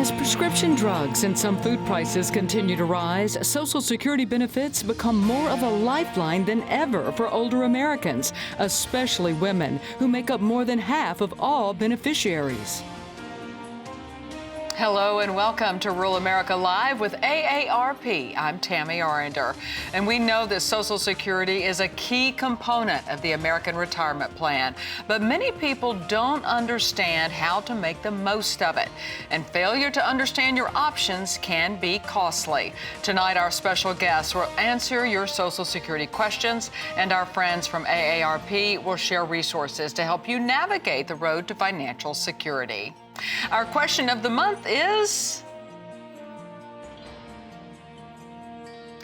As prescription drugs and some food prices continue to rise, Social Security benefits become more of a lifeline than ever for older Americans, especially women, who make up more than half of all beneficiaries. Hello and welcome to Rural America Live with AARP. I'm Tammy Arender, and we know that Social Security is a key component of the American Retirement Plan, but many people don't understand how to make the most of it, and failure to understand your options can be costly. Tonight, our special guests will answer your Social Security questions, and our friends from AARP will share resources to help you navigate the road to financial security. Our question of the month is,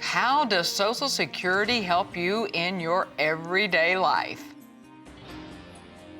how does Social Security help you in your everyday life?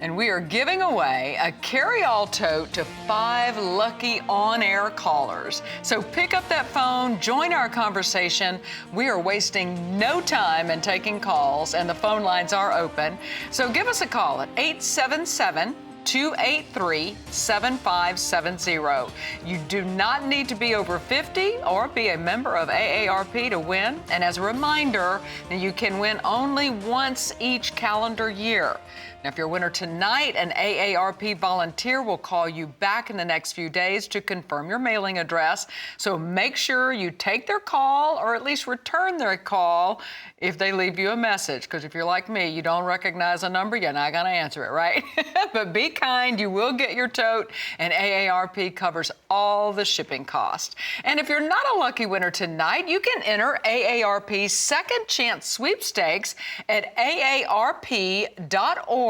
And we are giving away a carry-all tote to 5 lucky on-air callers. So pick up that phone, join our conversation. We are wasting no time in taking calls, and the phone lines are open. So give us a call at 877-283-7570. You do not need to be over 50 or be a member of AARP to win. And as a reminder, you can win only once each calendar year. Now, if you're a winner tonight, an AARP volunteer will call you back in the next few days to confirm your mailing address. So make sure you take their call or at least return their call if they leave you a message. Because if you're like me, you don't recognize a number, you're not going to answer it, right? But be kind, you will get your tote, and AARP covers all the shipping costs. And if you're not a lucky winner tonight, you can enter AARP's Second Chance Sweepstakes at aarp.org/AARP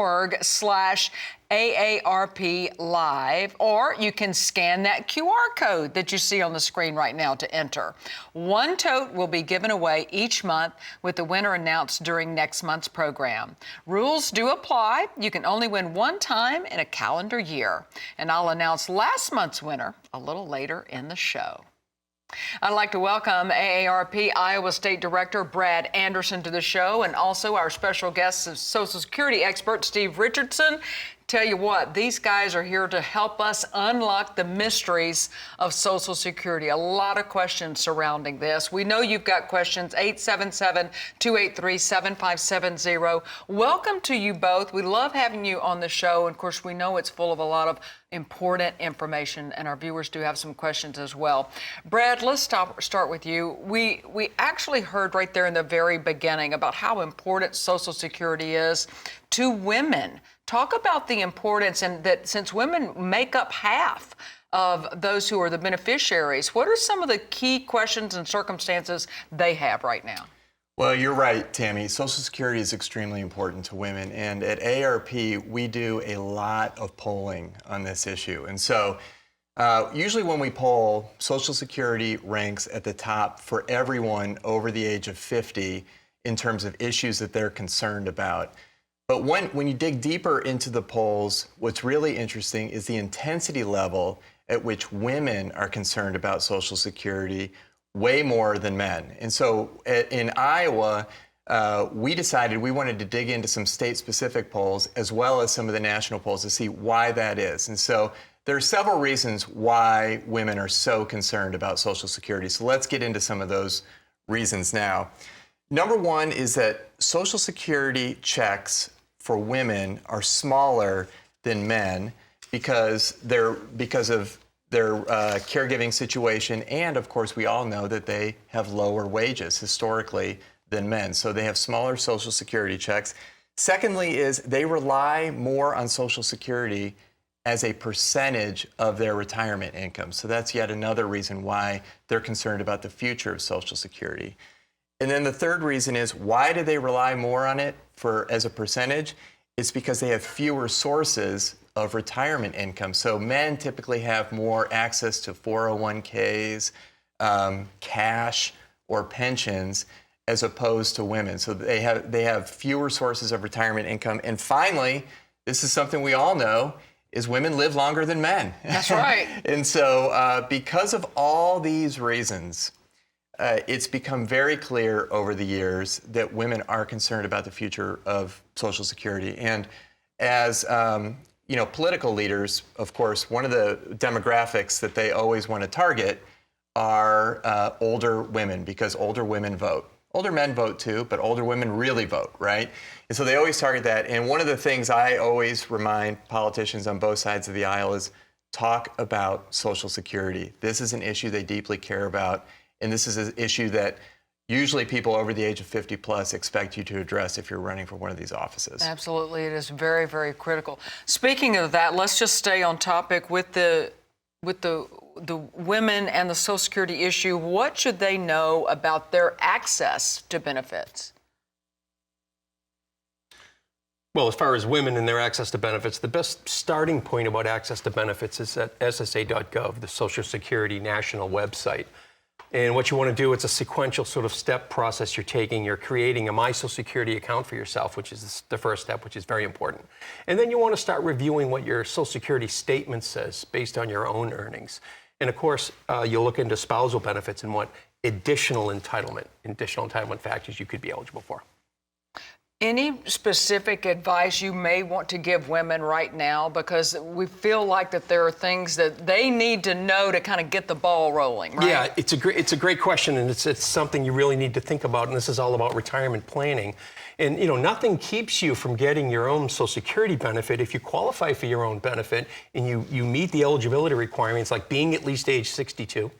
Live, or you can scan that QR code that you see on the screen right now to enter. One tote will be given away each month, with the winner announced during next month's program. Rules do apply. You can only win one time in a calendar year. And I'll announce last month's winner a little later in the show. I'd like to welcome AARP Iowa State Director Brad Anderson to the show, and also our special guest, Social Security expert Steve Richardson. Tell you what, these guys are here to help us unlock the mysteries of Social Security. A lot of questions surrounding this. We know you've got questions. 877-283-7570. Welcome to you both. We love having you on the show. And of course, we know it's full of a lot of important information, and our viewers do have some questions as well. Brad, let's start with you. We actually heard right there in the very beginning about how important Social Security is to women. Talk about the importance, and that since women make up half of those who are the beneficiaries, what are some of the key questions and circumstances they have right now? Well, you're right, Tammy. Social Security is extremely important to women, and at AARP, we do a lot of polling on this issue. And so usually when we poll, Social Security ranks at the top for everyone over the age of 50 in terms of issues that they're concerned about. But when you dig deeper into the polls, what's really interesting is the intensity level at which women are concerned about Social Security, way more than men. And so in Iowa, we decided we wanted to dig into some state-specific polls as well as some of the national polls to see why that is. And so there are several reasons why women are so concerned about Social Security. So let's get into some of those reasons now. Number one is that Social Security checks for women are smaller than men because of their caregiving situation, and of course we all know that they have lower wages historically than men, so they have smaller Social Security checks. Secondly is they rely more on Social Security as a percentage of their retirement income, so that's yet another reason why they're concerned about the future of Social Security. And then the third reason is, why do they rely more on it as a percentage? It's because they have fewer sources of retirement income. So men typically have more access to 401ks, cash, or pensions, as opposed to women. So they have fewer sources of retirement income. And finally, this is something we all know, is women live longer than men. That's right. And so because of all these reasons, it's become very clear over the years that women are concerned about the future of Social Security. And as political leaders, of course, one of the demographics that they always want to target are older women, because older women vote. Older men vote too, but older women really vote, right? And so they always target that. And one of the things I always remind politicians on both sides of the aisle is talk about Social Security. This is an issue they deeply care about. And this is an issue that usually people over the age of 50 plus expect you to address if you're running for one of these offices. Absolutely, it is very, very critical. Speaking of that, let's just stay on topic with the women and the Social Security issue. What should they know about their access to benefits? Well, as far as women and their access to benefits, the best starting point about access to benefits is at SSA.gov, the Social Security national website. And what you want to do, it's a sequential sort of step process you're taking. You're creating a My Social Security account for yourself, which is the first step, which is very important. And then you want to start reviewing what your Social Security statement says based on your own earnings. And of course, you'll look into spousal benefits and what additional entitlement factors you could be eligible for. Any specific advice you may want to give women right now? Because we feel like that there are things that they need to know to kind of get the ball rolling, right? Yeah, it's a great question, and it's something you really need to think about, and this is all about retirement planning. And nothing keeps you from getting your own Social Security benefit if you qualify for your own benefit and you meet the eligibility requirements, like being at least age 62.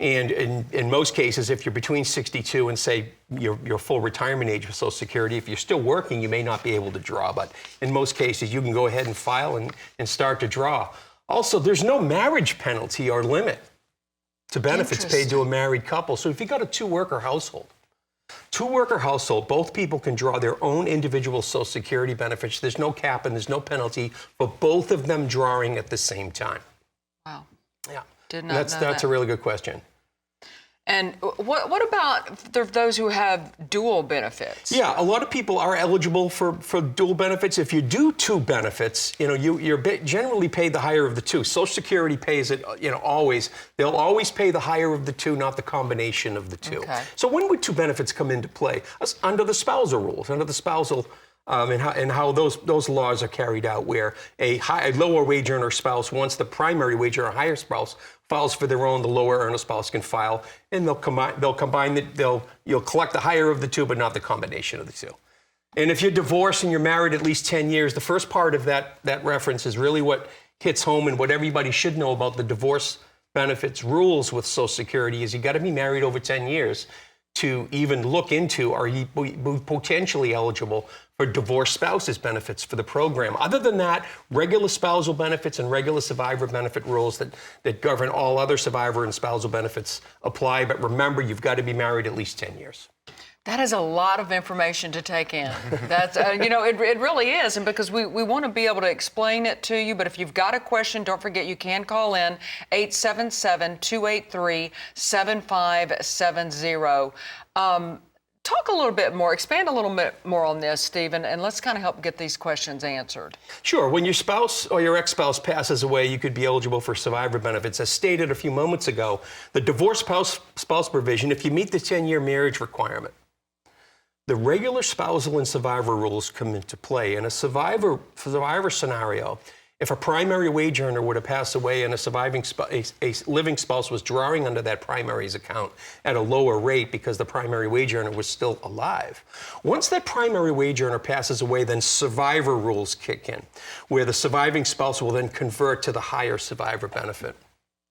And in most cases, if you're between 62 and, say, your full retirement age for Social Security, if you're still working, you may not be able to draw. But in most cases, you can go ahead and file and start to draw. Also, there's no marriage penalty or limit to benefits paid to a married couple. So if you've got a two-worker household, both people can draw their own individual Social Security benefits. There's no cap and there's no penalty for both of them drawing at the same time. Wow. Yeah. Did not know that. That's a really good question. And what about those who have dual benefits? Yeah, a lot of people are eligible for dual benefits. If you do two benefits, you're generally paid the higher of the two. Social Security pays it, always. They'll always pay the higher of the two, not the combination of the two. Okay. So when would two benefits come into play? Under the spousal rules, under the spousal and how those laws are carried out, where a lower wage earner spouse, once the primary wage earner higher spouse files for their own, the lower earner spouse can file, and you'll collect the higher of the two, but not the combination of the two. And if you're divorced and you're married at least 10 years, the first part of that reference is really what hits home, and what everybody should know about the divorce benefits rules with Social Security is you got to be married over 10 years to even look into, are you potentially eligible for divorced spouses benefits for the program. Other than that, regular spousal benefits and regular survivor benefit rules that govern all other survivor and spousal benefits apply. But remember, you've got to be married at least 10 years. That is a lot of information to take in. That's, it really is. And because we want to be able to explain it to you, but if you've got a question, don't forget you can call in 877-283-7570. Talk a little bit more, expand a little bit more on this, Stephen, and let's kind of help get these questions answered. Sure. When your spouse or your ex-spouse passes away, you could be eligible for survivor benefits. As stated a few moments ago, the divorce spouse provision, if you meet the 10-year marriage requirement, the regular spousal and survivor rules come into play. In a survivor scenario, if a primary wage earner were to pass away and a living spouse was drawing under that primary's account at a lower rate because the primary wage earner was still alive. Once that primary wage earner passes away, then survivor rules kick in, where the surviving spouse will then convert to the higher survivor benefit.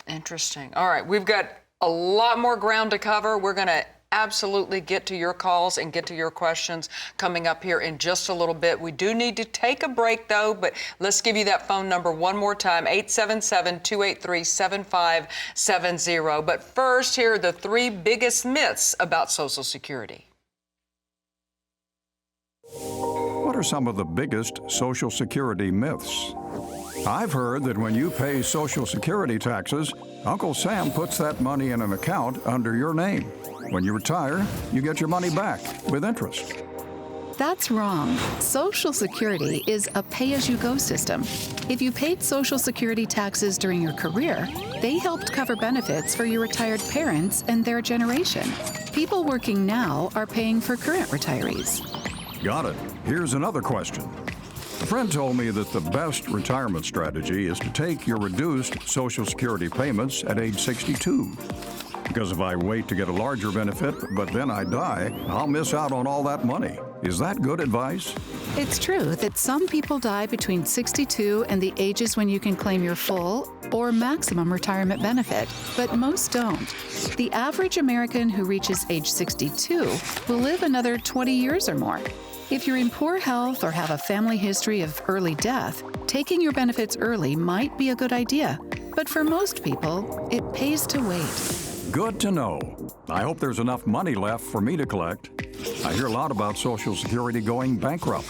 Interesting. All right, we've got a lot more ground to cover. We're going to absolutely get to your calls and get to your questions coming up here in just a little bit. We do need to take a break, though, but let's give you that phone number one more time, 877-283-7570. But first, here are the three biggest myths about Social Security. What are some of the biggest Social Security myths? I've heard that when you pay Social Security taxes, Uncle Sam puts that money in an account under your name. When you retire, you get your money back with interest. That's wrong. Social Security is a pay-as-you-go system. If you paid Social Security taxes during your career, they helped cover benefits for your retired parents and their generation. People working now are paying for current retirees. Got it. Here's another question. A friend told me that the best retirement strategy is to take your reduced Social Security payments at age 62. Because if I wait to get a larger benefit, but then I die, I'll miss out on all that money. Is that good advice? It's true that some people die between 62 and the ages when you can claim your full or maximum retirement benefit, but most don't. The average American who reaches age 62 will live another 20 years or more. If you're in poor health or have a family history of early death, taking your benefits early might be a good idea. But for most people, it pays to wait. Good to know. I hope there's enough money left for me to collect. I hear a lot about Social Security going bankrupt.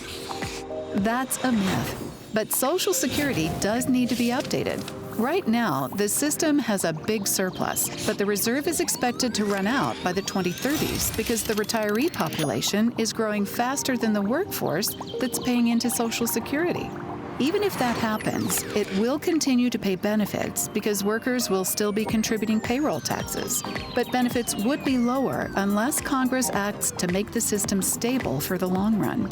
That's a myth. But Social Security does need to be updated. Right now, the system has a big surplus, but the reserve is expected to run out by the 2030s because the retiree population is growing faster than the workforce that's paying into Social Security. Even if that happens, it will continue to pay benefits because workers will still be contributing payroll taxes. But benefits would be lower unless Congress acts to make the system stable for the long run.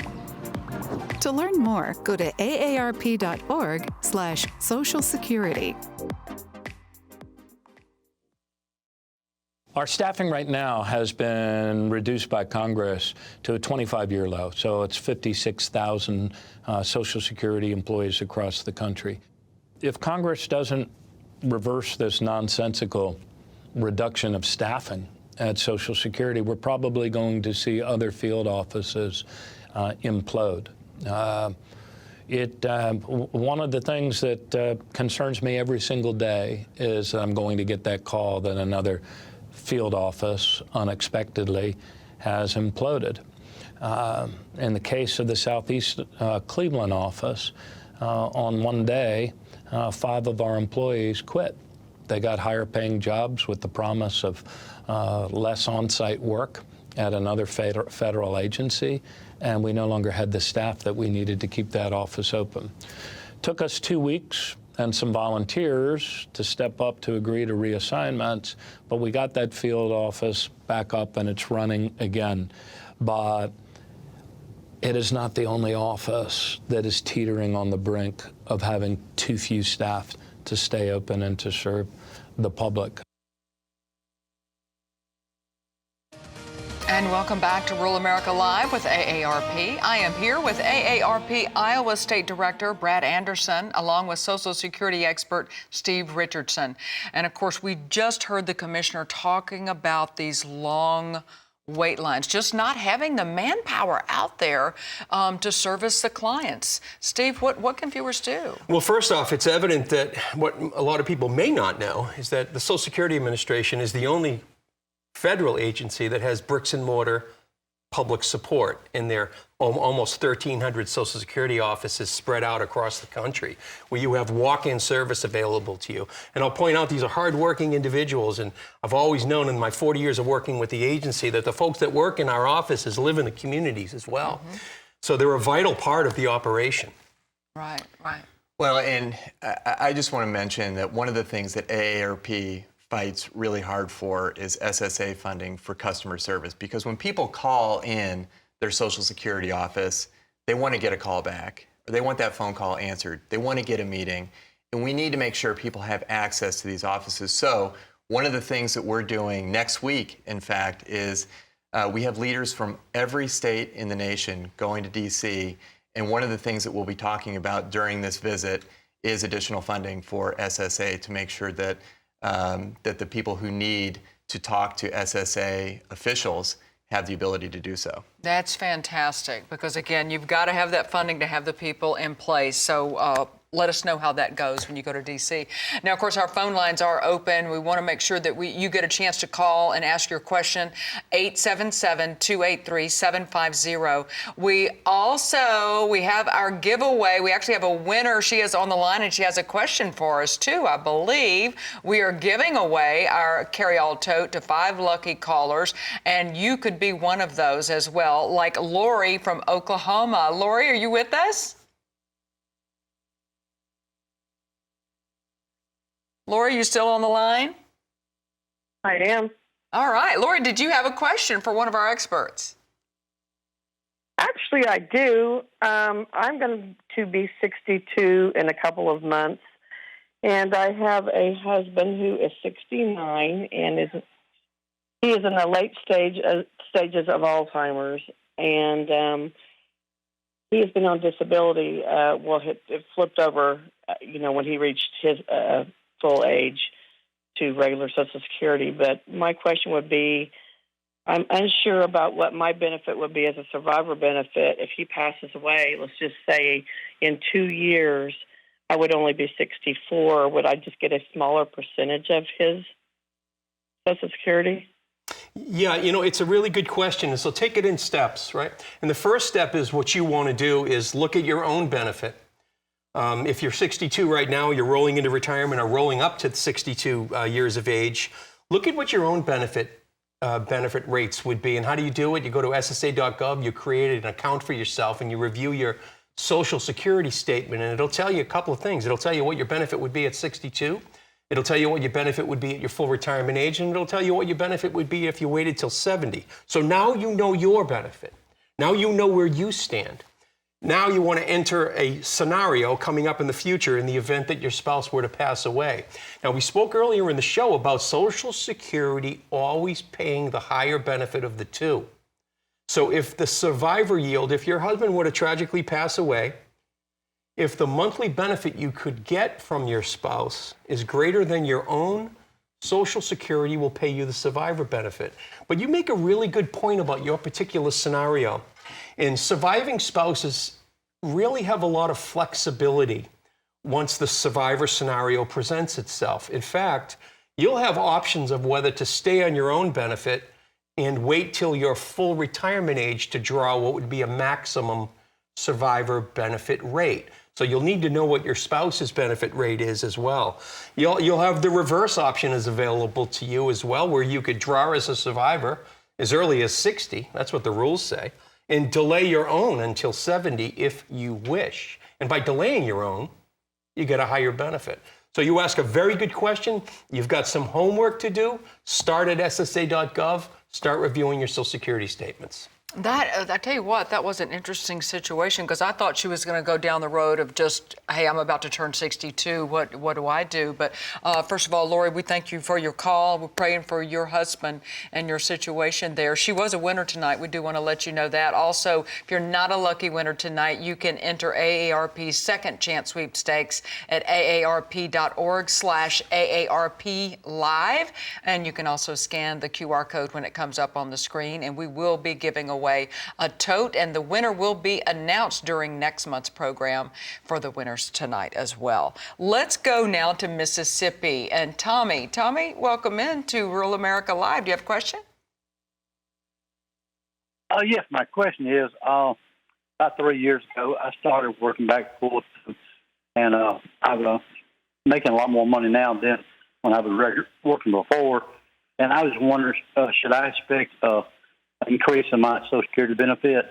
To learn more, go to aarp.org/Social Security. Our staffing right now has been reduced by Congress to a 25-year low. So it's 56,000 Social Security employees across the country. If Congress doesn't reverse this nonsensical reduction of staffing at Social Security, we're probably going to see other field offices implode. One of the things that concerns me every single day is I'm going to get that call that another field office unexpectedly has imploded. In the case of the Southeast Cleveland office, on one day, 5 of our employees quit. They got higher paying jobs with the promise of less on-site work at another federal agency, and we no longer had the staff that we needed to keep that office open. Took us 2 weeks and some volunteers to step up to agree to reassignments, but we got that field office back up and it's running again. But it is not the only office that is teetering on the brink of having too few staff to stay open and to serve the public. And welcome back to Rural America Live with AARP. I am here with AARP Iowa State Director Brad Anderson, along with Social Security expert Steve Richardson. And of course, we just heard the commissioner talking about these long wait lines, just not having the manpower out there to service the clients. Steve, what can viewers do? Well, first off, it's evident that what a lot of people may not know is that the Social Security Administration is the only federal agency that has bricks and mortar public support in their almost 1,300 Social Security offices spread out across the country, where you have walk-in service available to you. And I'll point out, these are hardworking individuals, and I've always known in my 40 years of working with the agency that the folks that work in our offices live in the communities as well. Mm-hmm. So they're a vital part of the operation. Right, right. Well, and I just want to mention that one of the things that AARP fights really hard for is SSA funding for customer service, because when people call in their Social Security office, they want to get a call back, or they want that phone call answered. They want to get a meeting, and we need to make sure people have access to these offices. So one of the things that we're doing next week, in fact, is we have leaders from every state in the nation going to DC, and one of the things that we'll be talking about during this visit is additional funding for SSA to make sure that that the people who need to talk to SSA officials have the ability to do so. That's fantastic, because again, you've got to have that funding to have the people in place. So let us know how that goes when you go to DC. Now, of course, our phone lines are open. We want to make sure that you get a chance to call and ask your question. 877-283-750. We have our giveaway. We actually have a winner. She is on the line and she has a question for us too, I believe. We are giving away our carry-all tote to 5 lucky callers, and you could be one of those as well, like Lori from Oklahoma. Lori, are you with us? Lori, you still on the line? I am. All right. Lori, did you have a question for one of our experts? Actually, I do. I'm going to be 62 in a couple of months, and I have a husband who is 69, and he is in the late stages of Alzheimer's, and he has been on disability. It flipped over, when he reached his full age to regular Social Security. But my question would be, I'm unsure about what my benefit would be as a survivor benefit if he passes away. Let's just say in 2 years, I would only be 64. Would I just get a smaller percentage of his Social Security? Yeah, it's a really good question. So take it in steps, right? And the first step is what you want to do is look at your own benefit. If you're 62 right now, you're rolling into retirement or rolling up to 62 years of age, look at what your own benefit rates would be. And how do you do it? You go to SSA.gov, you create an account for yourself, and you review your Social Security statement, and it'll tell you a couple of things. It'll tell you what your benefit would be at 62. It'll tell you what your benefit would be at your full retirement age, and it'll tell you what your benefit would be if you waited till 70. So now you know your benefit. Now you know where you stand. Now you want to enter a scenario coming up in the future in the event that your spouse were to pass away. Now, we spoke earlier in the show about Social Security always paying the higher benefit of the two. So if the survivor yield, if your husband were to tragically pass away, if the monthly benefit you could get from your spouse is greater than your own, Social Security will pay you the survivor benefit. But you make a really good point about your particular scenario. And surviving spouses really have a lot of flexibility once the survivor scenario presents itself. In fact, you'll have options of whether to stay on your own benefit and wait till your full retirement age to draw what would be a maximum survivor benefit rate. So you'll need to know what your spouse's benefit rate is as well. You'll have the reverse option is available to you as well, where you could draw as a survivor as early as 60. That's what the rules say. And delay your own until 70 if you wish. And by delaying your own, you get a higher benefit. So you ask a very good question. You've got some homework to do. Start at SSA.gov. Start reviewing your Social Security statements. I tell you what, that was an interesting situation because I thought she was going to go down the road of just, hey, I'm about to turn 62. What do I do? But first of all, Lori, we thank you for your call. We're praying for your husband and your situation there. She was a winner tonight. We do want to let you know that. Also, if you're not a lucky winner tonight, you can enter AARP's Second Chance Sweepstakes at aarp.org/AARP Live. And you can also scan the QR code when it comes up on the screen. And we will be giving away a tote, and the winner will be announced during next month's program for the winners tonight as well. Let's go now to Mississippi and Tommy. Tommy, welcome in to Rural America Live. Do you have a question? Yes, my question is, about 3 years ago, I started working back and forth, and I was making a lot more money now than when I was working before. And I was wondering, should I expect increase in my Social Security benefit?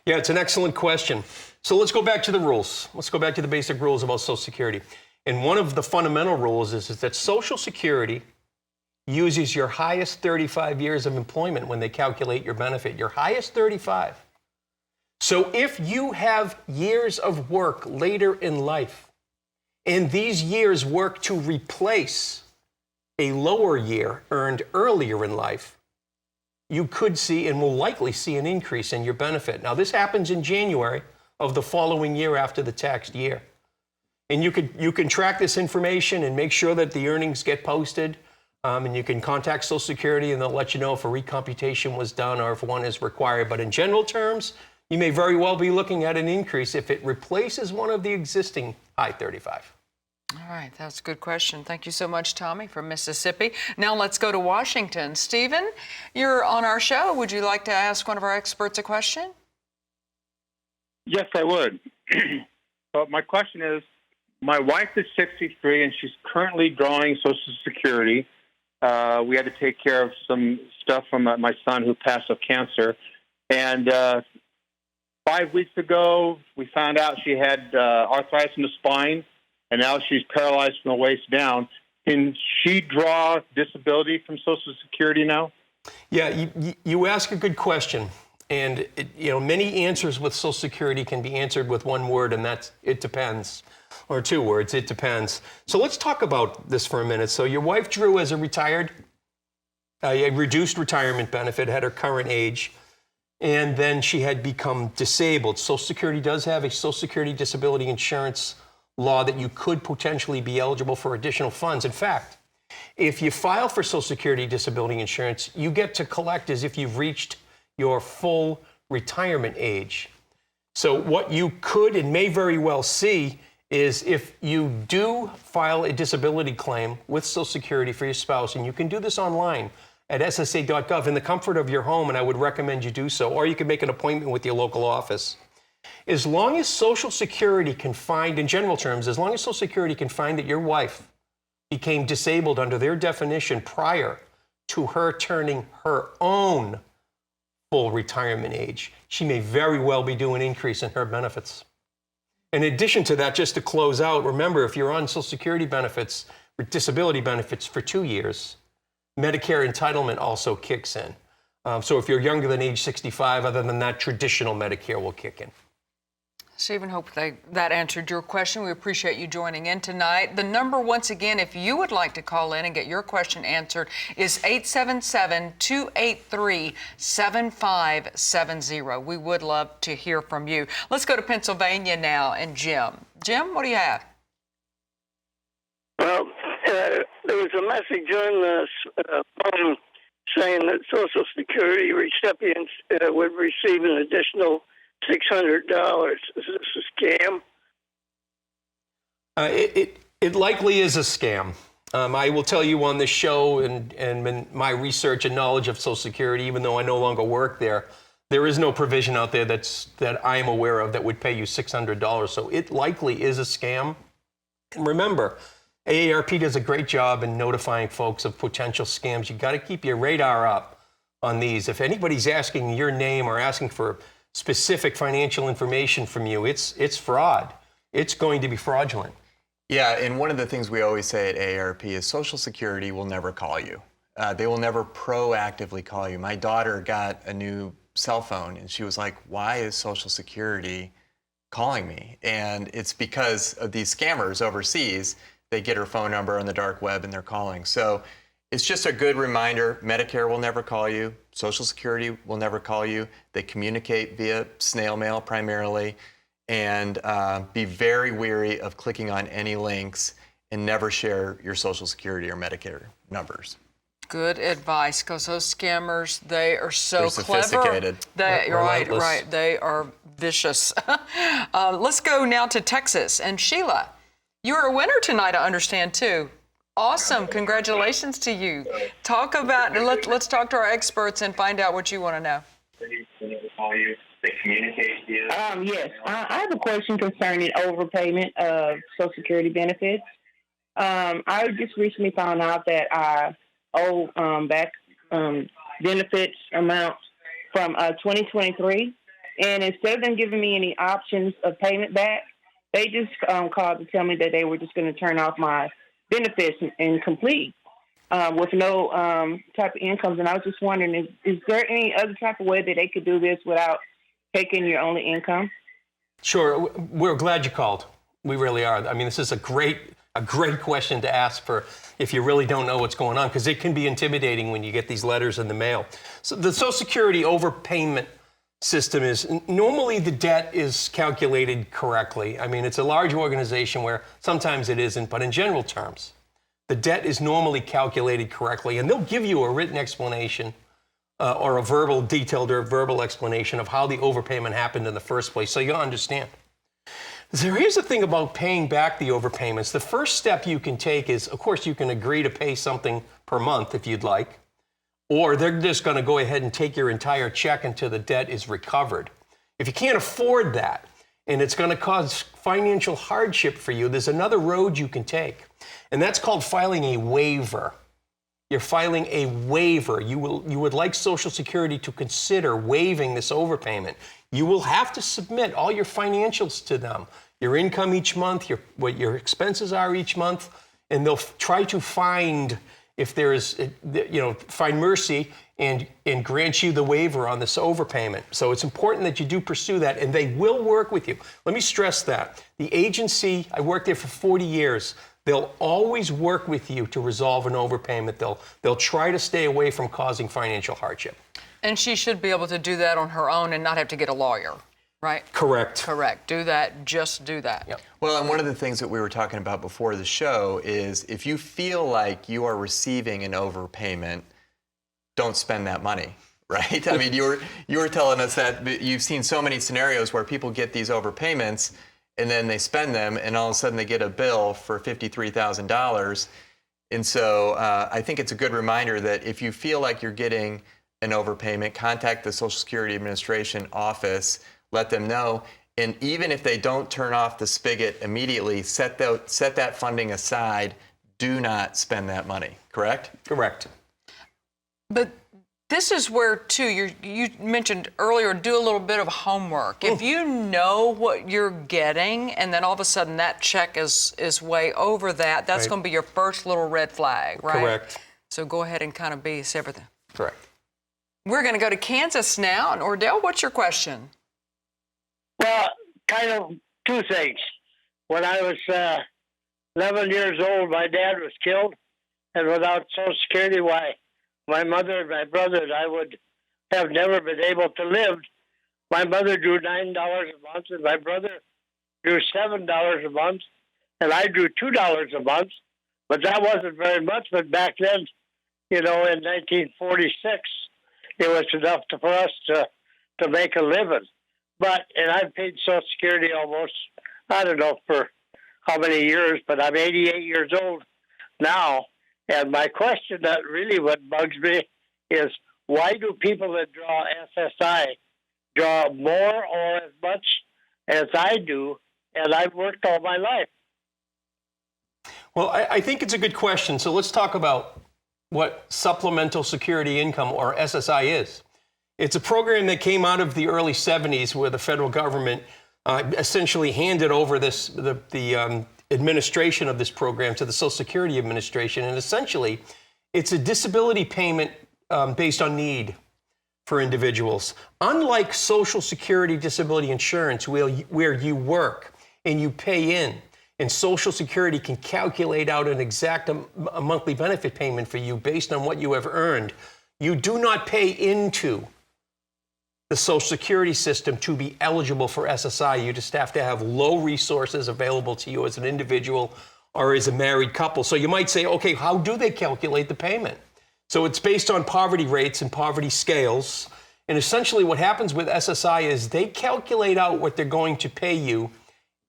Yeah, it's an excellent question. So let's go back to the rules. Let's go back to the basic rules about Social Security. And one of the fundamental rules is that Social Security uses your highest 35 years of employment when they calculate your benefit, your highest 35. So if you have years of work later in life, and these years work to replace a lower year earned earlier in life, you could see and will likely see an increase in your benefit. Now, this happens in January of the following year after the taxed year. And you can track this information and make sure that the earnings get posted. And you can contact Social Security and they'll let you know if a recomputation was done or if one is required. But in general terms, you may very well be looking at an increase if it replaces one of the existing high 35. All right, that's a good question. Thank you so much, Tommy, from Mississippi. Now let's go to Washington. Stephen, you're on our show. Would you like to ask one of our experts a question? Yes, I would. But my question is, my wife is 63 and she's currently drawing Social Security. We had to take care of some stuff from my son who passed of cancer. And 5 weeks ago, we found out she had arthritis in the spine. And now she's paralyzed from the waist down. Can she draw disability from Social Security now? Yeah, you ask a good question. And many answers with Social Security can be answered with one word, and that's it depends. Or two words, it depends. So let's talk about this for a minute. So your wife drew as a reduced retirement benefit at her current age, and then she had become disabled. Social Security does have a Social Security disability insurance law that you could potentially be eligible for additional funds. In fact, if you file for Social Security disability insurance, you get to collect as if you've reached your full retirement age. So what you could and may very well see is if you do file a disability claim with Social Security for your spouse, and you can do this online at ssa.gov in the comfort of your home, and I would recommend you do so, or you can make an appointment with your local office. As long as Social Security can find, in general terms, as long as Social Security can find that your wife became disabled under their definition prior to her turning her own full retirement age, she may very well be due an increase in her benefits. In addition to that, just to close out, remember, if you're on Social Security benefits, or disability benefits for 2 years, Medicare entitlement also kicks in. So if you're younger than age 65, other than that, traditional Medicare will kick in. Stephen, hope that answered your question. We appreciate you joining in tonight. The number, once again, if you would like to call in and get your question answered, is 877-283-7570. We would love to hear from you. Let's go to Pennsylvania now, and Jim. Jim, what do you have? Well, there was a message on the phone saying that Social Security recipients would receive an additional $600. Is this a scam? It likely is a scam. I will tell you on this show and in my research and knowledge of Social Security, even though I no longer work there, there is no provision out there that I am aware of that would pay you $600. So it likely is a scam. And remember, AARP does a great job in notifying folks of potential scams. You got to keep your radar up on these. If anybody's asking your name or asking for specific financial information from you, it's fraud. It's going to be fraudulent. Yeah, and one of the things we always say at AARP is Social Security will never call you. They will never proactively call you. My daughter got a new cell phone, and she was like, why is Social Security calling me? And it's because of these scammers overseas. They get her phone number on the dark web, and they're calling. So it's just a good reminder. Medicare will never call you. Social Security will never call you. They communicate via snail mail primarily. And be very wary of clicking on any links, and never share your Social Security or Medicare numbers. Good advice, because those scammers, they are so clever. Sophisticated. Right. They are vicious. Let's go now to Texas. And Sheila, you're a winner tonight, I understand, too. Awesome. Congratulations to you. Let's talk to our experts and find out what you want to know. Yes, I have a question concerning overpayment of Social Security benefits. I just recently found out that I owe back benefits amounts from 2023, and instead of them giving me any options of payment back, they just called to tell me that they were just going to turn off my benefits and complete with no type of incomes. And I was just wondering, is there any other type of way that they could do this without taking your only income? Sure. We're glad you called. We really are. I mean, this is a great question to ask for if you really don't know what's going on, because it can be intimidating when you get these letters in the mail. So the Social Security overpayment system is, normally the debt is calculated correctly. I mean, it's a large organization where sometimes it isn't, but in general terms, the debt is normally calculated correctly, and they'll give you a written explanation or a detailed verbal explanation of how the overpayment happened in the first place, so you'll understand. So here's the thing about paying back the overpayments. The first step you can take is, of course, you can agree to pay something per month if you'd like, or they're just going to go ahead and take your entire check until the debt is recovered. If you can't afford that, and it's going to cause financial hardship for you, there's another road you can take, and that's called filing a waiver. You're filing a waiver. You would like Social Security to consider waiving this overpayment. You will have to submit all your financials to them, your income each month, what your expenses are each month, and they'll try to find if there is, find mercy and grant you the waiver on this overpayment. So it's important that you do pursue that, and they will work with you. Let me stress that. The agency, I worked there for 40 years. They'll always work with you to resolve an overpayment. They'll try to stay away from causing financial hardship. And she should be able to do that on her own and not have to get a lawyer, right? Correct. Correct. Do that. Just do that. Yep. Well, and one of the things that we were talking about before the show is if you feel like you are receiving an overpayment, don't spend that money, right? I mean, you were telling us that you've seen so many scenarios where people get these overpayments and then they spend them and all of a sudden they get a bill for $53,000. And so I think it's a good reminder that if you feel like you're getting an overpayment, contact the Social Security Administration office, let them know. And even if they don't turn off the spigot immediately, set that funding aside. Do not spend that money, correct? Correct. But this is where, too, you mentioned earlier, do a little bit of homework. If you know what you're getting and then all of a sudden that check is way over that, that's going to be your first little red flag, right? Correct. So go ahead and kind of base everything. Correct. We're going to go to Kansas now. And Ordell, what's your question? Well, kind of two things. When I was 11 years old, my dad was killed, and without Social Security, why, my mother and my brother and I would have never been able to live. My mother drew $9 a month, and my brother drew $7 a month, and I drew $2 a month. But that wasn't very much. But back then, in 1946, it was enough for us to make a living. And I've paid Social Security almost, I don't know for how many years, but I'm 88 years old now. And my question that really what bugs me is, why do people that draw SSI draw more or as much as I do? And I've worked all my life. Well, I think it's a good question. So let's talk about what Supplemental Security Income, or SSI, is. It's a program that came out of the early 70s where the federal government essentially handed over the administration of this program to the Social Security Administration. And essentially, it's a disability payment based on need for individuals. Unlike Social Security disability insurance, where you work and you pay in, and Social Security can calculate out an exact a monthly benefit payment for you based on what you have earned, you do not pay into the Social Security system to be eligible for SSI. You just have to have low resources available to you as an individual or as a married couple. So you might say, okay, how do they calculate the payment? So it's based on poverty rates and poverty scales. And essentially what happens with SSI is they calculate out what they're going to pay you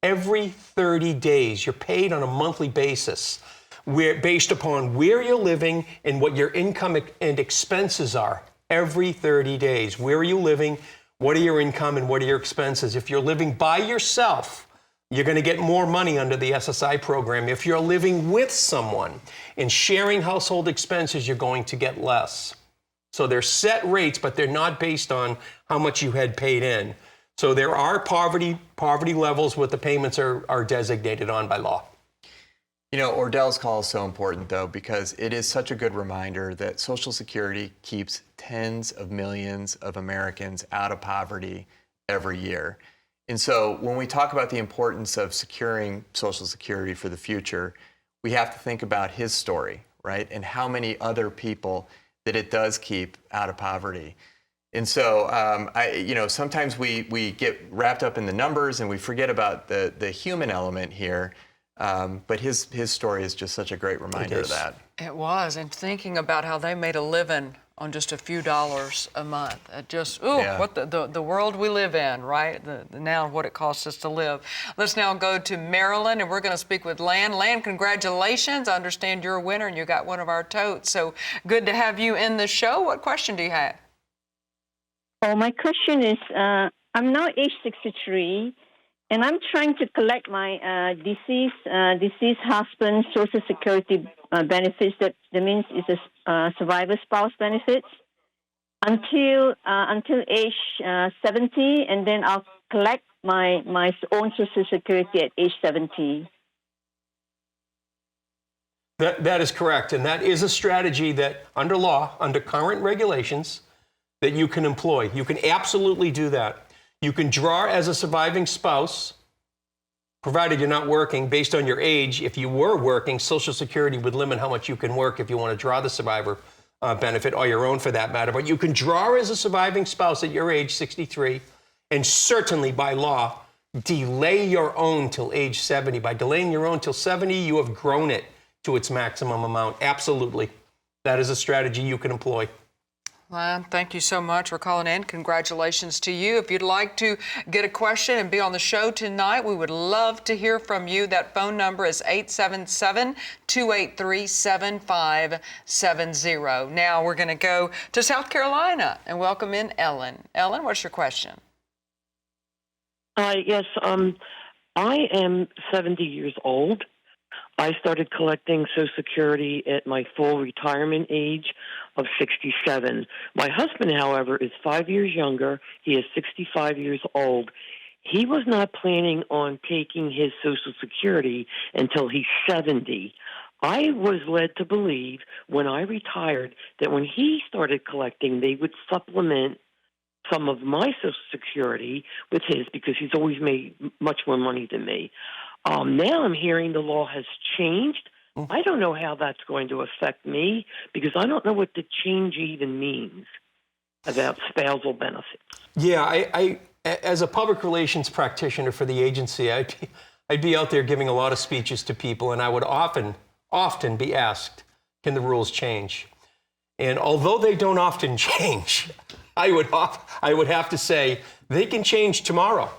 every 30 days. You're paid on a monthly basis, based upon where you're living and what your income and expenses are. Every 30 days. Where are you living? What are your income and what are your expenses? If you're living by yourself, you're going to get more money under the SSI program. If you're living with someone and sharing household expenses, you're going to get less. So they're set rates, but they're not based on how much you had paid in. So there are poverty levels what the payments are designated on by law. Ordell's call is so important, though, because it is such a good reminder that Social Security keeps tens of millions of Americans out of poverty every year. And so when we talk about the importance of securing Social Security for the future, we have to think about his story, right? And how many other people that it does keep out of poverty. And so, sometimes we get wrapped up in the numbers and we forget about the human element here. But his story is just such a great reminder of that. It was, and thinking about how they made a living on just a few dollars a month. What the world we live in, right? Now what it costs us to live. Let's now go to Maryland, and we're going to speak with Lan. Lan, congratulations. I understand you're a winner, and you got one of our totes. So good to have you in the show. What question do you have? Oh, my question is, I'm now age 63. And I'm trying to collect my deceased husband's Social Security benefits. That means it's a survivor spouse benefits until age 70, and then I'll collect my own Social Security at age 70. That is correct. And that is a strategy that under law, under current regulations, that you can employ. You can absolutely do that. You can draw as a surviving spouse, provided you're not working, based on your age. If you were working, Social Security would limit how much you can work if you want to draw the survivor benefit, or your own for that matter. But you can draw as a surviving spouse at your age, 63, and certainly by law, delay your own till age 70. By delaying your own till 70, you have grown it to its maximum amount. Absolutely. That is a strategy you can employ. Well, thank you so much for calling in. Congratulations to you. If you'd like to get a question and be on the show tonight, we would love to hear from you. That phone number is 877-283-7570. Now we're going to go to South Carolina and welcome in Ellen. Ellen, what's your question? Yes, I am 70 years old. I started collecting Social Security at my full retirement age of 67. My husband, however, is 5 years younger. He is 65 years old. He was not planning on taking his Social Security until he's 70. I was led to believe when I retired that when he started collecting, they would supplement some of my Social Security with his because he's always made much more money than me. Now I'm hearing the law has changed. I don't know how that's going to affect me because I don't know what the change even means about spousal benefits. Yeah, I as a public relations practitioner for the agency, I'd be out there giving a lot of speeches to people, and I would often be asked, can the rules change? And although they don't often change, I would have to say they can change tomorrow.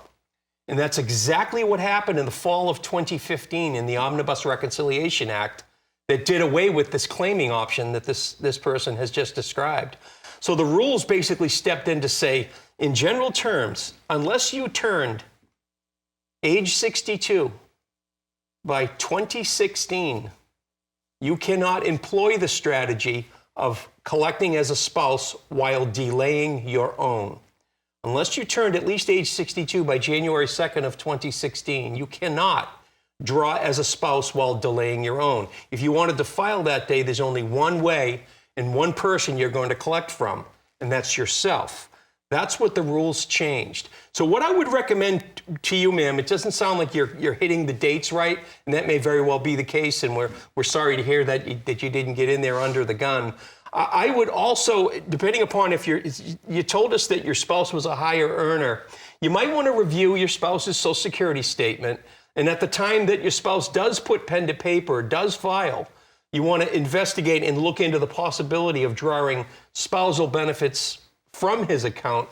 And that's exactly what happened in the fall of 2015 in the Omnibus Reconciliation Act that did away with this claiming option that this person has just described. So the rules basically stepped in to say, in general terms, unless you turned age 62 by 2016, you cannot employ the strategy of collecting as a spouse while delaying your own. Unless you turned at least age 62 by January 2nd of 2016, you cannot draw as a spouse while delaying your own. If you wanted to file that day, there's only one way and one person you're going to collect from, and that's yourself. That's what the rules changed. So what I would recommend to you, ma'am, it doesn't sound like you're hitting the dates right, and that may very well be the case, and we're sorry to hear that you didn't get in there under the gun. I would also, depending upon if you told us that your spouse was a higher earner, you might want to review your spouse's Social Security statement. And at the time that your spouse does put pen to paper, does file, you want to investigate and look into the possibility of drawing spousal benefits from his account.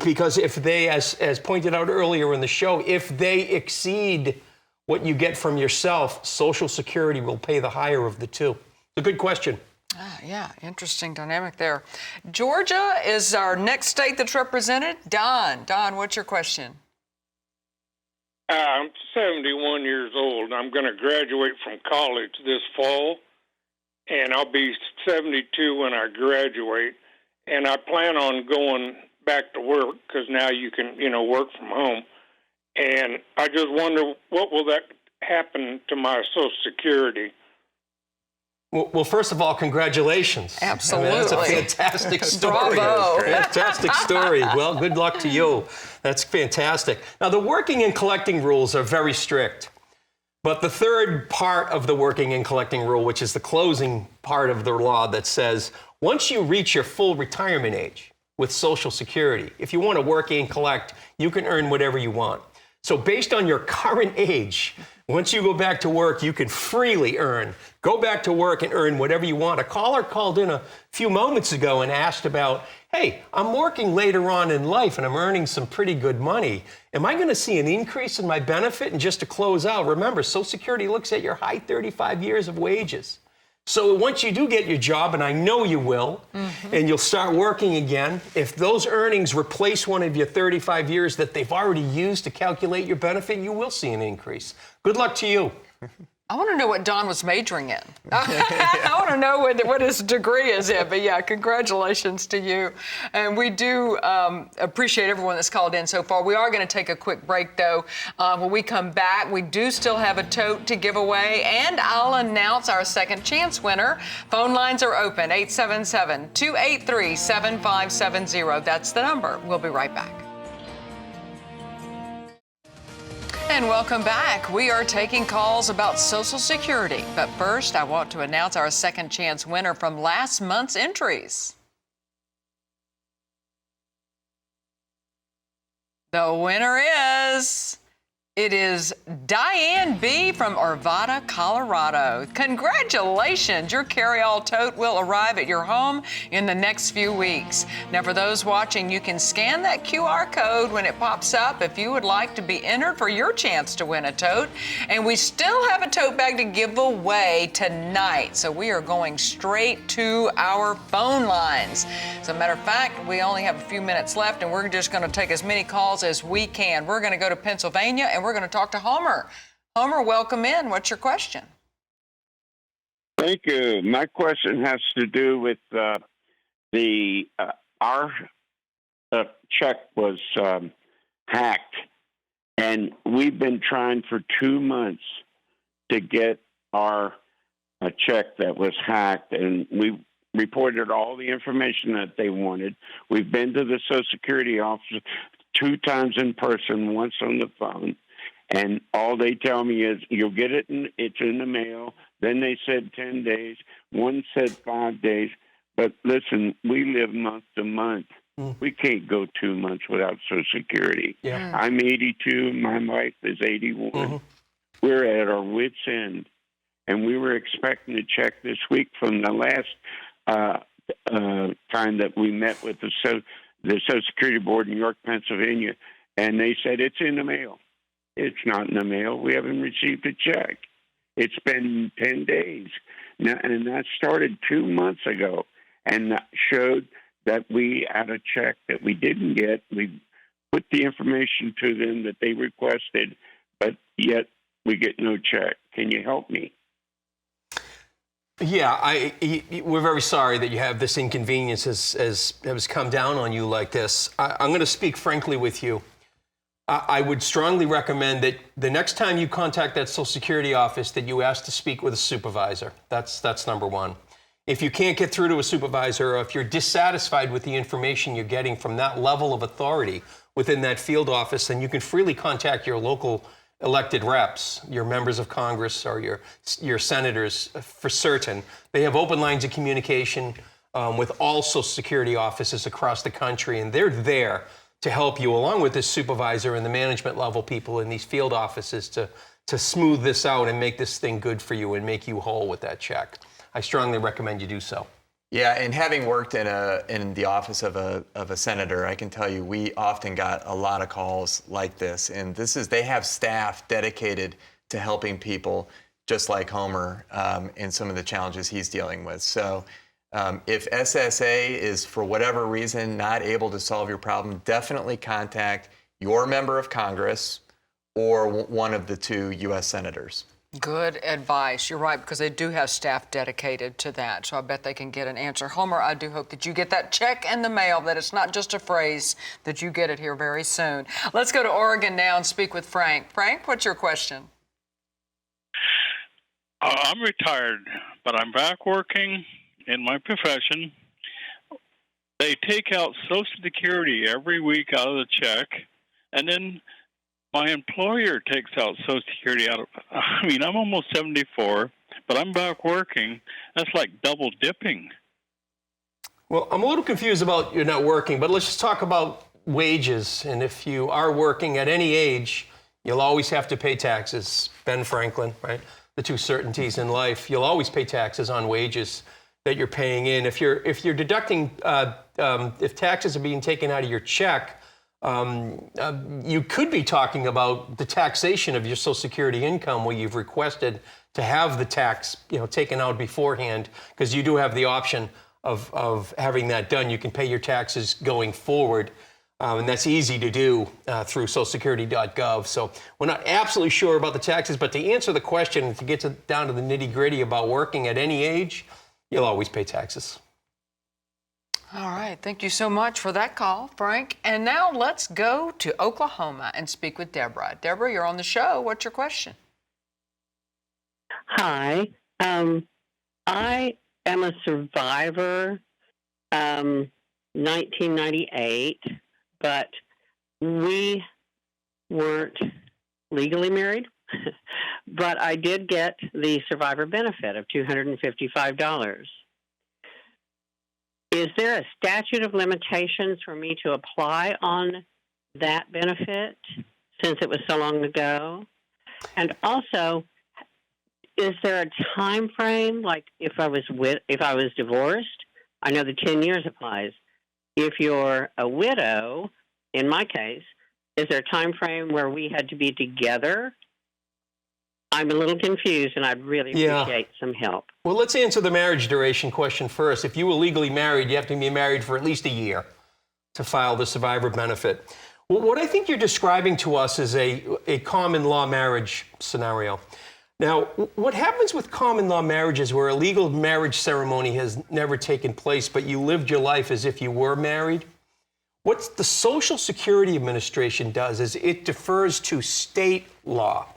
Because if they, as pointed out earlier in the show, if they exceed what you get from yourself, Social Security will pay the higher of the two. It's a good question. Yeah, interesting dynamic there. Georgia is our next state that's represented. Don, what's your question? I'm 71 years old. I'm going to graduate from college this fall, and I'll be 72 when I graduate. And I plan on going back to work because now you can, work from home. And I just wonder, what will that happen to my Social Security? Well, first of all, congratulations. Absolutely. I mean, that's a fantastic story. Bravo. Fantastic story. Well, good luck to you. That's fantastic. Now, the working and collecting rules are very strict. But the third part of the working and collecting rule, which is the closing part of the law that says, once you reach your full retirement age with Social Security, if you want to work and collect, you can earn whatever you want. So based on your current age, once you go back to work, you can freely go back to work and earn whatever you want. A caller called in a few moments ago and asked about, hey, I'm working later on in life and I'm earning some pretty good money. Am I going to see an increase in my benefit? And just to close out, remember, Social Security looks at your high 35 years of wages. So once you do get your job, and I know you will, and you'll start working again, if those earnings replace one of your 35 years that they've already used to calculate your benefit, you will see an increase. Good luck to you. I want to know what Don was majoring in. I want to know what his degree is in. But yeah, congratulations to you. And we do appreciate everyone that's called in so far. We are going to take a quick break, though. When we come back, we do still have a tote to give away, and I'll announce our second chance winner. Phone lines are open, 877-283-7570. That's the number. We'll be right back. And welcome back. We are taking calls about Social Security. But first, I want to announce our second chance winner from last month's entries. The winner is... It is Diane B. from Arvada, Colorado. Congratulations! Your carry-all tote will arrive at your home in the next few weeks. Now, for those watching, you can scan that QR code when it pops up if you would like to be entered for your chance to win a tote. And we still have a tote bag to give away tonight, so we are going straight to our phone lines. As a matter of fact, we only have a few minutes left, and we're just going to take as many calls as we can. We're going to go to Pennsylvania, and we're going to talk to Homer. Homer, welcome in. What's your question? Thank you. My question has to do with our check was hacked, and we've been trying for 2 months to get our check that was hacked, and we reported all the information that they wanted. We've been to the Social Security office 2 times in person, once on the phone. And all they tell me is, you'll get it, it's in the mail. Then they said 10 days. One said 5 days. But listen, we live month to month. We can't go 2 months without Social Security. Yeah. I'm 82. My wife is 81. We're at our wits' end. And we were expecting a check this week from the last time that we met with the Social Security Board in York, Pennsylvania. And they said, it's in the mail. It's not in the mail. We haven't received a check. It's been 10 days. Now, and that started 2 months ago, and that showed that we had a check that we didn't get. We put the information to them that they requested, but yet we get no check. Can you help me? Yeah, we're very sorry that you have this inconvenience as has come down on you like this. I'm going to speak frankly with you. I would strongly recommend that the next time you contact that Social Security office that you ask to speak with a supervisor. That's number one. If you can't get through to a supervisor, or if you're dissatisfied with the information you're getting from that level of authority within that field office, then you can freely contact your local elected reps, your members of Congress, or your senators for certain. They have open lines of communication with all Social Security offices across the country, and they're there to help you, along with this supervisor and the management level people in these field offices, to smooth this out and make this thing good for you and make you whole with that check. I strongly recommend you do so. Yeah, and having worked in the office of a senator, I can tell you we often got a lot of calls like this, and they have staff dedicated to helping people just like Homer in some of the challenges he's dealing with. So if SSA is, for whatever reason, not able to solve your problem, definitely contact your member of Congress or one of the 2 U.S. senators. Good advice. You're right, because they do have staff dedicated to that, so I bet they can get an answer. Homer, I do hope that you get that check in the mail, that it's not just a phrase, that you get it here very soon. Let's go to Oregon now and speak with Frank. Frank, what's your question? I'm retired, but I'm back working in my profession. They take out Social Security every week out of the check, and then my employer takes out Social Security out of, I'm almost 74, but I'm back working. That's like double dipping. Well, I'm a little confused about you're not working, but let's just talk about wages. And if you are working at any age, you'll always have to pay taxes. Ben Franklin, right? The 2 certainties in life. You'll always pay taxes on wages that you're paying in. If you're deducting, if taxes are being taken out of your check, you could be talking about the taxation of your Social Security income, where you've requested to have the tax, taken out beforehand, because you do have the option of having that done. You can pay your taxes going forward. And that's easy to do through socialsecurity.gov. So we're not absolutely sure about the taxes, but to answer the question, to get down to the nitty-gritty about working at any age, you'll always pay taxes. All right. Thank you so much for that call, Frank. And now let's go to Oklahoma and speak with Deborah. Deborah, you're on the show. What's your question? Hi. I am a survivor, 1998, but we weren't legally married. But I did get the survivor benefit of $255. Is there a statute of limitations for me to apply on that benefit since it was so long ago? And also, is there a time frame, like if I was divorced? I know the 10 years applies. If you're a widow, in my case, is there a time frame where we had to be together? I'm a little confused, and I'd really appreciate some help. Well, let's answer the marriage duration question first. If you were legally married, you have to be married for at least a year to file the survivor benefit. Well, what I think you're describing to us is a common law marriage scenario. Now, what happens with common law marriages where a legal marriage ceremony has never taken place, but you lived your life as if you were married? What the Social Security Administration does is it defers to state law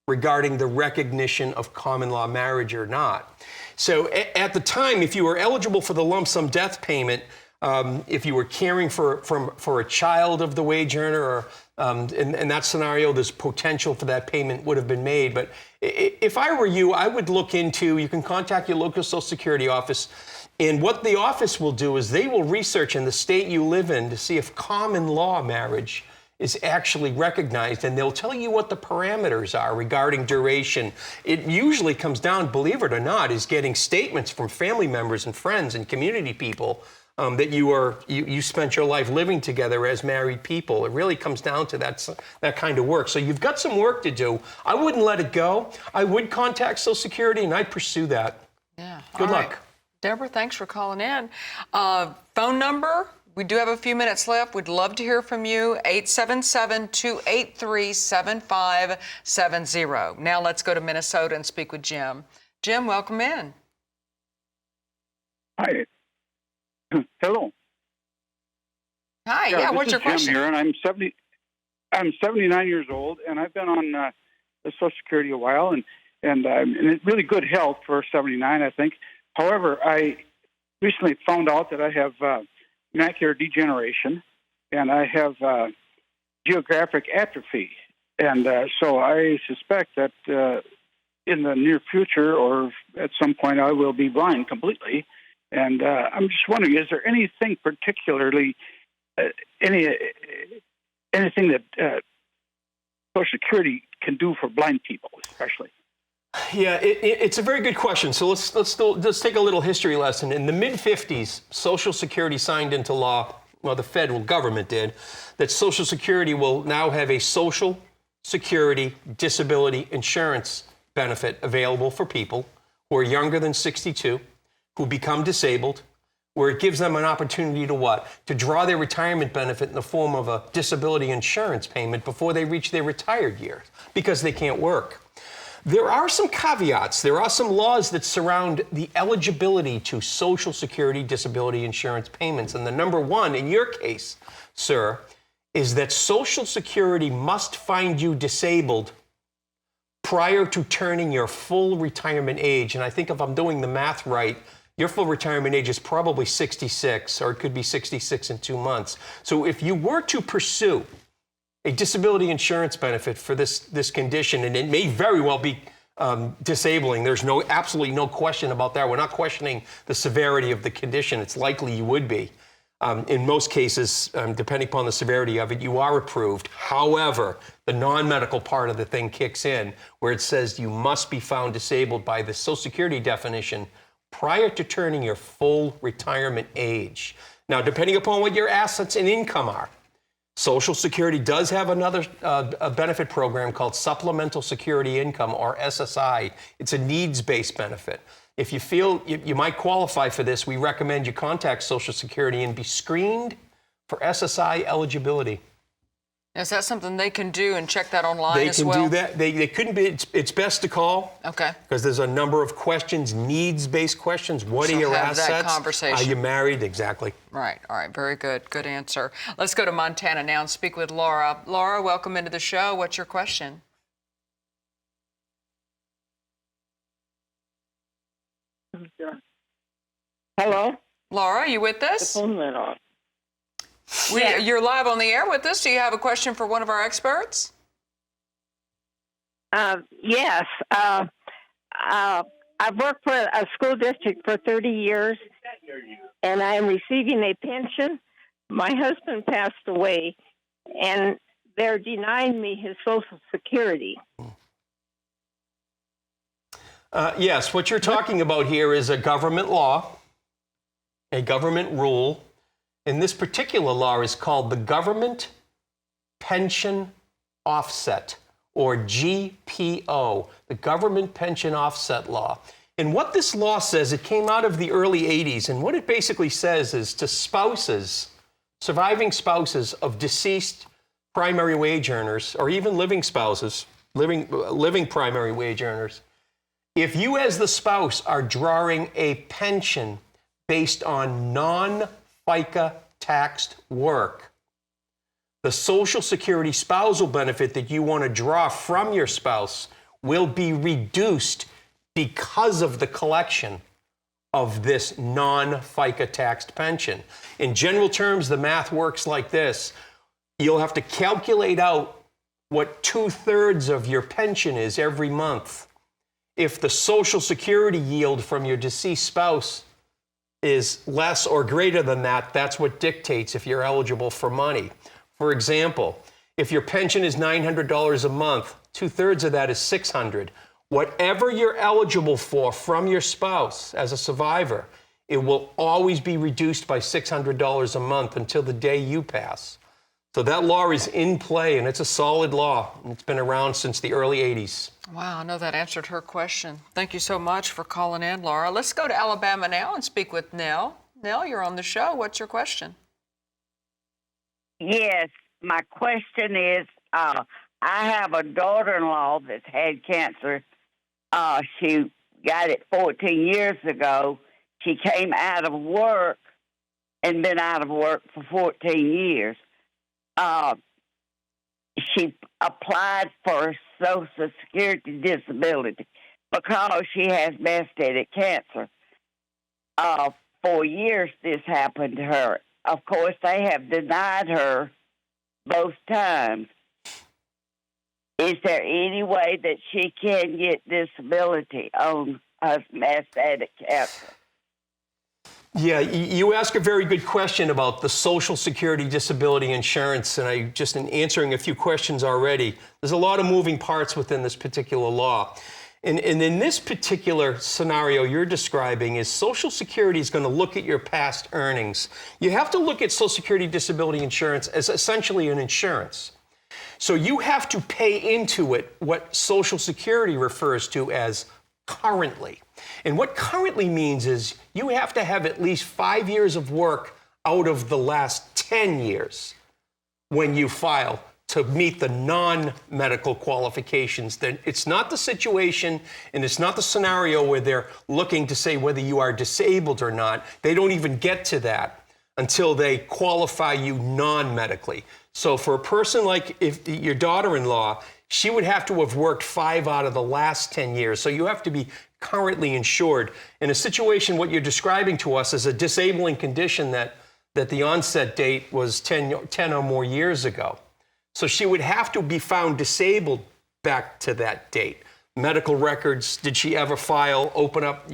regarding the recognition of common law marriage or not. So at the time, if you were eligible for the lump sum death payment, if you were caring for a child of the wage earner, or in that scenario, there's potential for that payment would have been made. But if I were you, I would look into, you can contact your local Social Security office, and what the office will do is they will research in the state you live in to see if common law marriage is actually recognized, and they'll tell you what the parameters are regarding duration. It usually comes down, believe it or not, is getting statements from family members and friends and community people that you spent your life living together as married people. It really comes down to that kind of work. So you've got some work to do. I wouldn't let it go. I would contact Social Security, and I'd pursue that. Yeah. Good luck. Deborah, thanks for calling in. Phone number, we do have a few minutes left. We'd love to hear from you, 877-283-7570. Now let's go to Minnesota and speak with Jim. Jim, welcome in. Hi. Hello. Hi. Yeah, what's your question? Jim here, and I'm 79 years old, and I've been on the Social Security a while, and in really good health for 79, I think. However, I recently found out that I have macular degeneration, and I have geographic atrophy, and so I suspect that in the near future, or at some point, I will be blind completely. And I'm just wondering, is there anything particularly, anything that Social Security can do for blind people, especially? Yeah, it's a very good question. So let's take a little history lesson. In the mid-50s, Social Security signed into law, well, the federal government did, that Social Security will now have a Social Security disability insurance benefit available for people who are younger than 62, who become disabled, where it gives them an opportunity to what? To draw their retirement benefit in the form of a disability insurance payment before they reach their retired years, because they can't work. There are some caveats. There are some laws that surround the eligibility to Social Security disability insurance payments. And the number one, in your case, sir, is that Social Security must find you disabled prior to turning your full retirement age. And I think if I'm doing the math right, your full retirement age is probably 66, or it could be 66 in 2 months. So if you were to pursue a disability insurance benefit for this condition, and it may very well be disabling. There's absolutely no question about that. We're not questioning the severity of the condition. It's likely you would be. In most cases, depending upon the severity of it, you are approved. However, the non-medical part of the thing kicks in, where it says you must be found disabled by the Social Security definition prior to turning your full retirement age. Now, depending upon what your assets and income are, Social Security does have another a benefit program called Supplemental Security Income, or SSI. It's a needs-based benefit. If you feel you might qualify for this, we recommend you contact Social Security and be screened for SSI eligibility. Is that something they can do and check that online They as can well? do that. They couldn't be. It's best to call. Okay. Because there's a number of questions, needs-based questions. What So are your have that assets? conversation. Are you married? Exactly. Right. All right. Very good. Good answer. Let's go to Montana now and speak with Laura. Laura, welcome into the show. What's your question? Hello? Laura, you with us? The phone went off. You're live on the air with us. Do you have a question for one of our experts? Yes. I've worked for a school district for 30 years, and I am receiving a pension. My husband passed away, and they're denying me his Social Security. Yes, what you're talking about here is a government law, a government rule. And this particular law is called the Government Pension Offset, or GPO, the Government Pension Offset Law. And what this law says, it came out of the early 80s, and what it basically says is to spouses, surviving spouses of deceased primary wage earners, or even living spouses, living primary wage earners, if you as the spouse are drawing a pension based on non-FICA taxed work, the Social Security spousal benefit that you want to draw from your spouse will be reduced because of the collection of this non-FICA taxed pension. In general terms, the math works like this. You'll have to calculate out what 2/3 of your pension is every month. If the Social Security yield from your deceased spouse is less or greater than that, that's what dictates if you're eligible for money. For example, if your pension is $900 a month, 2/3 of that is $600. Whatever you're eligible for from your spouse as a survivor, it will always be reduced by $600 a month until the day you pass. So that law is in play, and it's a solid law. It's been around since the early 80s. Wow, I know that answered her question. Thank you so much for calling in, Laura. Let's go to Alabama now and speak with Nell. Nell, you're on the show. What's your question? Yes, my question is, I have a daughter-in-law that's had cancer. She got it 14 years ago. She came out of work and been out of work for 14 years. She applied for Social Security disability because she has metastatic cancer. 4 years this happened to her. Of course, they have denied her both times. Is there any way that she can get disability on her metastatic cancer? Yeah, you ask a very good question about the Social Security disability insurance, and I just in answering a few questions already, there's a lot of moving parts within this particular law. And in this particular scenario you're describing is Social Security is going to look at your past earnings. You have to look at Social Security disability insurance as essentially an insurance. So you have to pay into it what Social Security refers to as currently. And what currently means is you have to have at least 5 years of work out of the last 10 years when you file to meet the non-medical qualifications. Then it's not the situation and it's not the scenario where they're looking to say whether you are disabled or not. They don't even get to that until they qualify you non-medically. So for a person like if your daughter-in-law, she would have to have worked 5 out of the last 10 years. So you have to be currently insured. In a situation, what you're describing to us is a disabling condition that the onset date was 10 or more years ago. So she would have to be found disabled back to that date. Medical records, did she ever file, open up,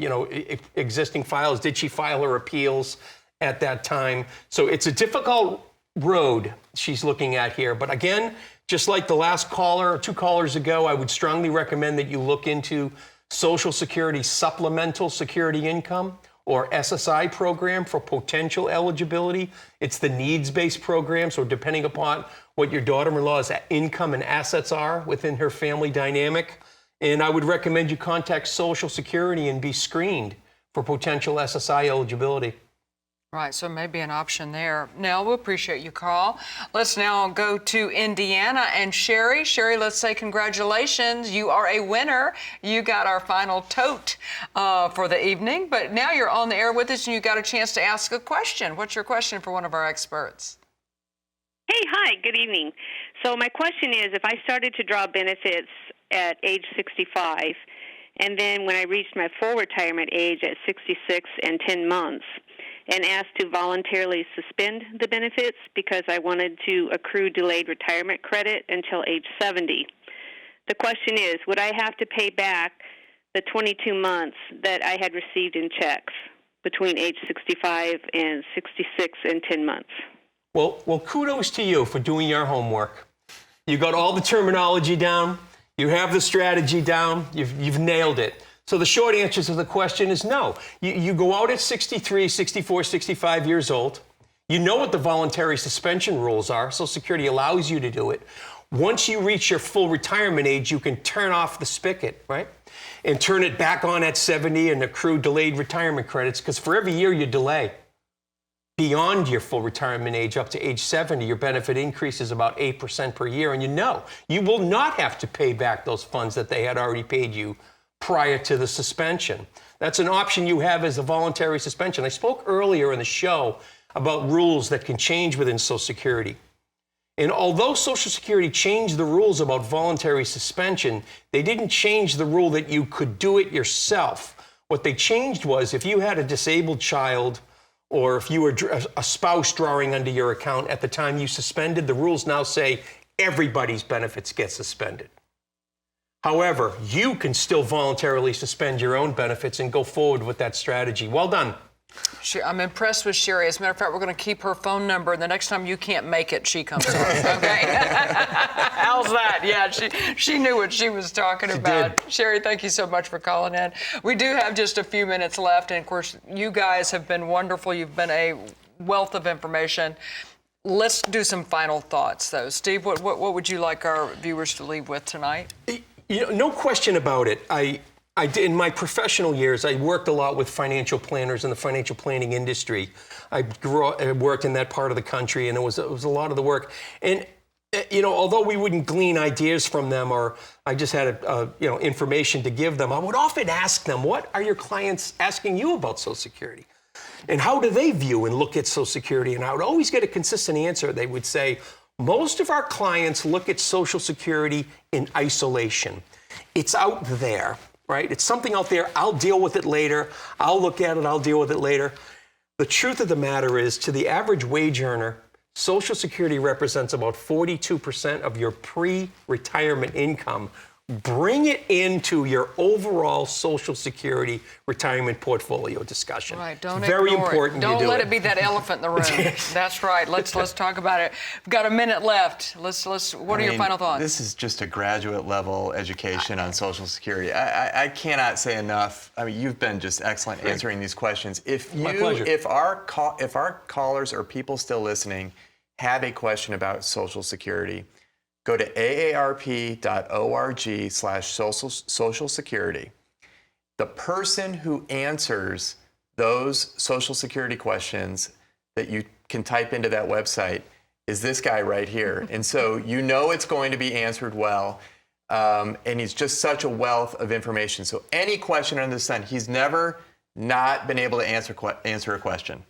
existing files? Did she file her appeals at that time? So it's a difficult road she's looking at here. But again, just like the last caller, 2 callers ago, I would strongly recommend that you look into Social Security Supplemental Security Income, or SSI program for potential eligibility. It's the needs-based program, so depending upon what your daughter-in-law's income and assets are within her family dynamic. And I would recommend you contact Social Security and be screened for potential SSI eligibility. Right, so maybe an option there. Nell, we appreciate you, call. Let's now go to Indiana and Sherry. Sherry, let's say congratulations. You are a winner. You got our final tote for the evening, but now you're on the air with us and you got a chance to ask a question. What's your question for one of our experts? Hey, hi, good evening. So my question is, if I started to draw benefits at age 65, and then when I reached my full retirement age at 66 and 10 months, and asked to voluntarily suspend the benefits because I wanted to accrue delayed retirement credit until age 70. The question is, would I have to pay back the 22 months that I had received in checks between age 65 and 66 and 10 months? Well, kudos to you for doing your homework. You got all the terminology down. You have the strategy down. You've nailed it. So the short answer to the question is no. You go out at 63, 64, 65 years old. You know what the voluntary suspension rules are. Social Security allows you to do it. Once you reach your full retirement age, you can turn off the spigot, right? And turn it back on at 70 and accrue delayed retirement credits, because for every year you delay beyond your full retirement age up to age 70, your benefit increases about 8% per year. And you will not have to pay back those funds that they had already paid you prior to the suspension. That's an option you have as a voluntary suspension. I spoke earlier in the show about rules that can change within Social Security. And although Social Security changed the rules about voluntary suspension, they didn't change the rule that you could do it yourself. What they changed was if you had a disabled child or if you were a spouse drawing under your account at the time you suspended, the rules now say everybody's benefits get suspended. However, you can still voluntarily suspend your own benefits and go forward with that strategy. Well done. I'm impressed with Sherry. As a matter of fact, we're going to keep her phone number, and the next time you can't make it, she comes on, okay? How's that? Yeah, she knew what she was talking about. Sherry, thank you so much for calling in. We do have just a few minutes left, and of course, you guys have been wonderful. You've been a wealth of information. Let's do some final thoughts, though. Steve, what would you like our viewers to leave with tonight? No question about it. I did, in my professional years, I worked a lot with financial planners in the financial planning industry. I worked in that part of the country, and it was a lot of the work. And although we wouldn't glean ideas from them, or I just had information to give them, I would often ask them, "What are your clients asking you about Social Security? And how do they view and look at Social Security?" And I would always get a consistent answer. They would say, "Most of our clients look at Social Security in isolation. It's out there, right? It's something out there. I'll deal with it later. I'll look at it. I'll deal with it later." The truth of the matter is, to the average wage earner, Social Security represents about 42% of your pre-retirement income. Bring it into your overall Social Security retirement portfolio discussion. Right, don't Very ignore important. Don't let it be that elephant in the room. That's right. Let's talk about it. We've got a minute left. What are your final thoughts? This is just a graduate level education on Social Security. I cannot say enough. I mean, you've been just excellent answering these questions. My pleasure. If our callers or people still listening have a question about Social Security, go to aarp.org/social security. The person who answers those Social Security questions that you can type into that website is this guy right here. And so it's going to be answered well. And he's just such a wealth of information. So any question under the sun, he's never not been able to answer a question.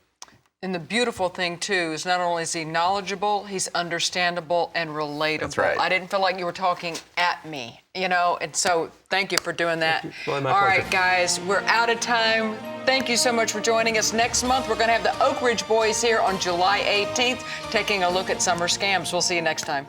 And the beautiful thing, too, is not only is he knowledgeable, he's understandable and relatable. That's right. I didn't feel like you were talking at me, and so thank you for doing that. Well, my All pleasure. right, guys, we're out of time. Thank you so much for joining us. Next month, we're going to have the Oak Ridge Boys here on July 18th, taking a look at summer scams. We'll see you next time.